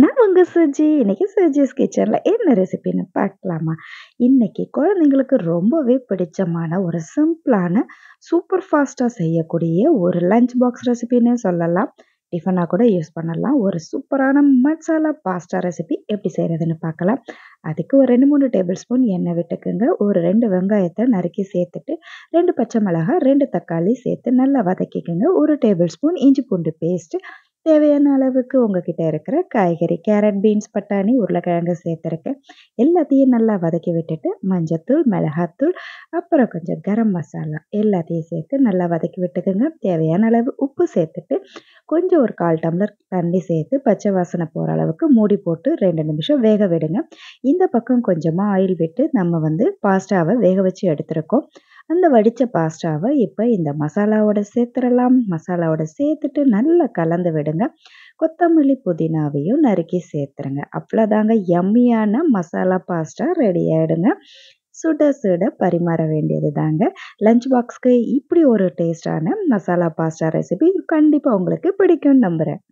நான் உங்க சுஜி. இன்னைக்கு சுஜிஸ் கிச்சன்ல என்ன ரெசிபின்னு பார்க்கலாமா? இன்னைக்கு குழந்தைங்களுக்கு ரொம்பவே பிடிச்சமான ஒரு சிம்பிளான, சூப்பர் ஃபாஸ்ட்டா செய்யக்கூடிய ஒரு லஞ்ச் பாக்ஸ் ரெசிபின்னு சொல்லலாம். டிஃபனா கூட யூஸ் பண்ணலாம். ஒரு சூப்பரான மசாலா பாஸ்தா ரெசிபி எப்படி செய்றதுன்னு பார்க்கலாம். அதுக்கு ஒரு 2, 3 டேபிள் ஸ்பூன் எண்ணெய் விட்டுக்குங்க. ஒரு 2 வெங்காயத்த நறுக்கி சேர்த்துட்டு, 2 பச்சை மிளகாய், 2 தக்காளி சேர்த்து நல்லா வதக்கிக்கங்க. 1 டேபிள் ஸ்பூன் இஞ்சி பூண்டு பேஸ்ட் தேவையான அளவுக்கு உங்ககிட்ட இருக்கிற காய்கறி கேரட், பீன்ஸ், பட்டாணி, உருளைக்கிழங்கு சேர்த்துருக்கேன். எல்லாத்தையும் நல்லா வதக்கி விட்டுட்டு, மஞ்சத்தூள், மிளகாத்தூள், அப்புறம் கொஞ்சம் கரம் மசாலா எல்லாத்தையும் சேர்த்து நல்லா வதக்கி விட்டுக்குங்க. தேவையான அளவு உப்பு சேர்த்துட்டு, கொஞ்சம் ஒரு 1/4 டம்ளர் தண்ணி சேர்த்து பச்சை வாசனை போகிற அளவுக்கு மூடி போட்டு 2 நிமிஷம் வேக விடுங்க. இந்த பக்கம் கொஞ்சமாக ஆயில் விட்டு நம்ம பாஸ்தாவை வேக வச்சு எடுத்துருக்கோம். அந்த வடித்த பாஸ்தாவை இப்போ இந்த மசாலாவோட சேர்த்துடலாம். மசாலாவோட சேர்த்துட்டு நல்லா கலந்து விடுங்க. கொத்தமல்லி, புதினாவையும் நறுக்கி சேர்த்துருங்க. அவ்வளோதாங்க, யம்மியான மசாலா பாஸ்தா ரெடி ஆயிடுங்க. சுட சுட பரிமாற வேண்டியது தாங்க. லஞ்ச் பாக்ஸ்க்கு இப்படி ஒரு டேஸ்டான மசாலா பாஸ்தா ரெசிபி கண்டிப்பாக உங்களுக்கு பிடிக்கும்னு நம்புகிறேன்.